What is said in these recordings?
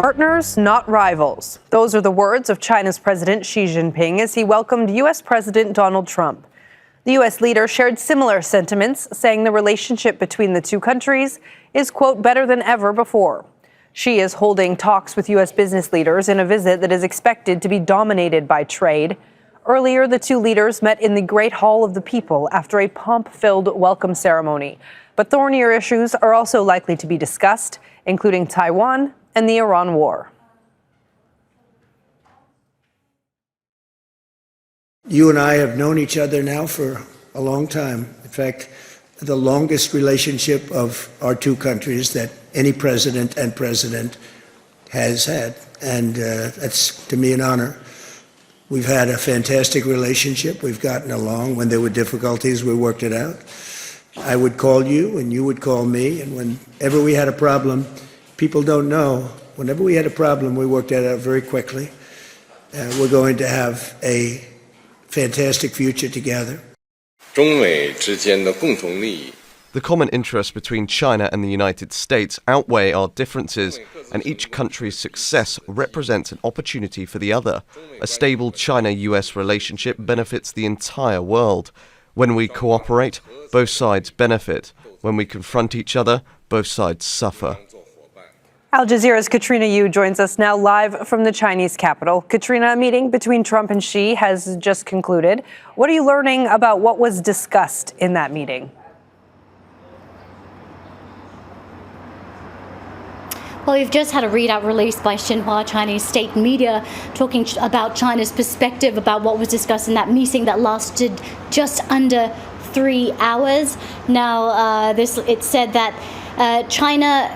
Partners, not rivals. Those are the words of China's President Xi Jinping as he welcomed U.S. President Donald Trump. The U.S. leader shared similar sentiments, saying the relationship between the two countries is, quote, better than ever before. Xi is holding talks with U.S. business leaders in a visit that is expected to be dominated by trade. Earlier, the two leaders met in the Great Hall of the People after a pomp-filled welcome ceremony. But thornier issues are also likely to be discussed, including Taiwan and the Iran war. You and I have known each other now for a long time. In fact, the longest relationship of our two countries that any president and president has had. And that's, to me, an honor. We've had a fantastic relationship. We've gotten along. When there were difficulties, we worked it out. I would call you and you would call me. And whenever we had a problem, people don't know, whenever we had a problem, we worked that out very quickly. We're going to have a fantastic future together. The common interests between China and the United States outweigh our differences, and each country's success represents an opportunity for the other. A stable China-US relationship benefits the entire world. When we cooperate, both sides benefit. When we confront each other, both sides suffer. Al Jazeera's Katrina Yu joins us now live from the Chinese capital. Katrina, a meeting between Trump and Xi has just concluded. What are you learning about what was discussed in that meeting? Well, we've just had a readout released by Xinhua Chinese state media talking about China's perspective about what was discussed in that meeting that lasted just under 3 hours. Now, it said that China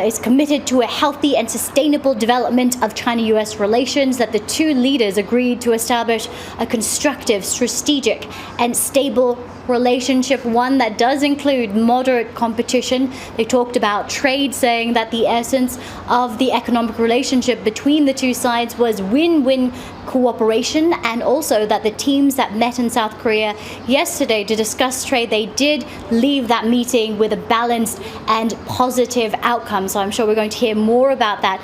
is committed to a healthy and sustainable development of China-US relations, that the two leaders agreed to establish a constructive, strategic, and stable relationship, one that does include moderate competition. They talked about trade, saying that the essence of the economic relationship between the two sides was win-win cooperation, and also that the teams that met in South Korea yesterday to discuss trade, they did leave that meeting with a balanced and positive outcome. So I'm sure we're going to hear more about that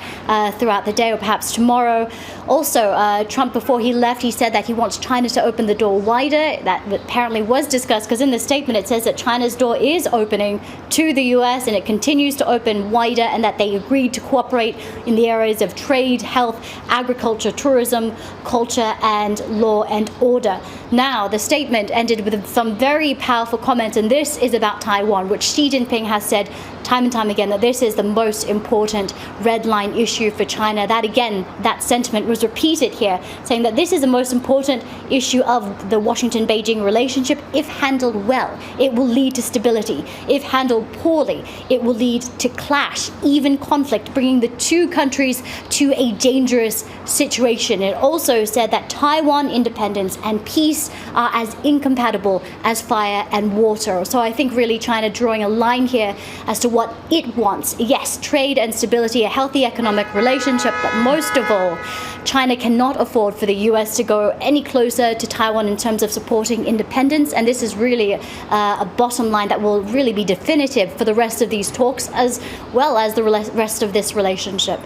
throughout the day or perhaps tomorrow. Also, Trump, before he left, he said that he wants China to open the door wider. That apparently was discussed, because in the statement it says that China's door is opening to the US and it continues to open wider, and that they agreed to cooperate in the areas of trade, health, agriculture, tourism, culture, and law and order. Now, the statement ended with some very powerful comments, and this is about Taiwan, which Xi Jinping has said time and time again that this is the most important red line issue for China. That again, that sentiment was repeated here, saying that this is the most important issue of the Washington-Beijing relationship. If handled well, it will lead to stability. If handled poorly, it will lead to clash, even conflict, bringing the two countries to a dangerous situation. It also said that Taiwan independence and peace are as incompatible as fire and water. So I think really China drawing a line here as to what it wants. Yes, trade and stability, a healthy economic relationship, but most of all, China cannot afford for the US to go any closer to Taiwan in terms of supporting independence. And this is really a bottom line that will really be definitive for the rest of these talks, as well as the rest of this relationship.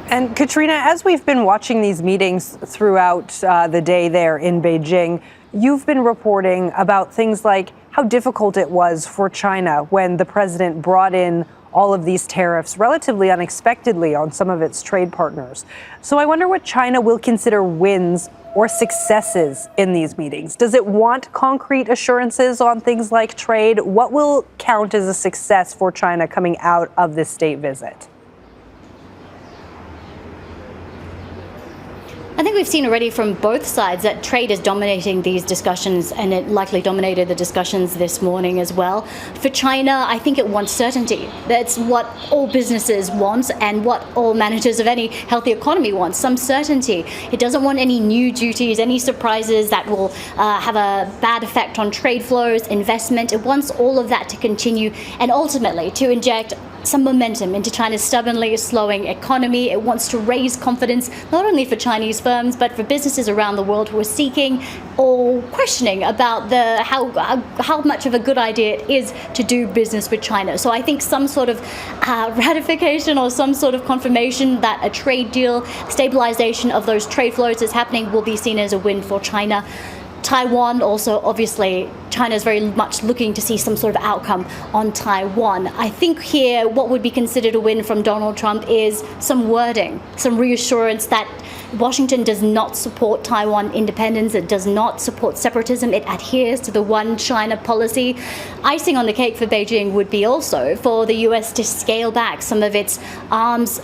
And Katrina, as we've been watching these meetings throughout the day there in Beijing, you've been reporting about things like how difficult it was for China when the president brought in all of these tariffs relatively unexpectedly on some of its trade partners. So I wonder what China will consider wins or successes in these meetings. Does it want concrete assurances on things like trade? What will count as a success for China coming out of this state visit? I think we've seen already from both sides that trade is dominating these discussions, and it likely dominated the discussions this morning as well. For China, I think it wants certainty. That's what all businesses want and what all managers of any healthy economy want, some certainty. It doesn't want any new duties, any surprises that will have a bad effect on trade flows, investment. It wants all of that to continue and ultimately to inject some momentum into China's stubbornly slowing economy. It wants to raise confidence not only for Chinese firms but for businesses around the world who are seeking or questioning about how much of a good idea it is to do business with China. So I think some sort of ratification or some sort of confirmation that a trade deal, stabilization of those trade flows is happening will be seen as a win for China. Taiwan also, obviously, China is very much looking to see some sort of outcome on Taiwan. I think here what would be considered a win from Donald Trump is some wording, some reassurance that Washington does not support Taiwan independence, it does not support separatism, it adheres to the one China policy. Icing on the cake for Beijing would be also for the US to scale back some of its arms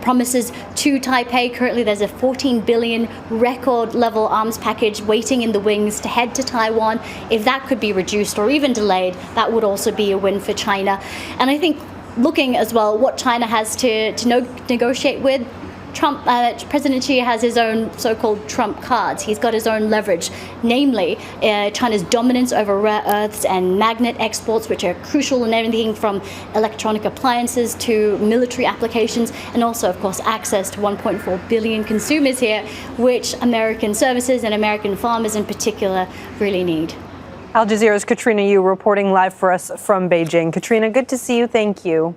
promises to Taipei. Currently there's a 14 billion record level arms package waiting in the wings to head to Taiwan. If that could be reduced or even delayed, that would also be a win for China. And I think looking as well what China has to negotiate with, President Xi has his own so-called Trump cards. He's got his own leverage, namely China's dominance over rare earths and magnet exports, which are crucial in everything from electronic appliances to military applications, and also, of course, access to 1.4 billion consumers here, which American services and American farmers in particular really need. Al Jazeera's Katrina Yu reporting live for us from Beijing. Katrina, good to see you. Thank you.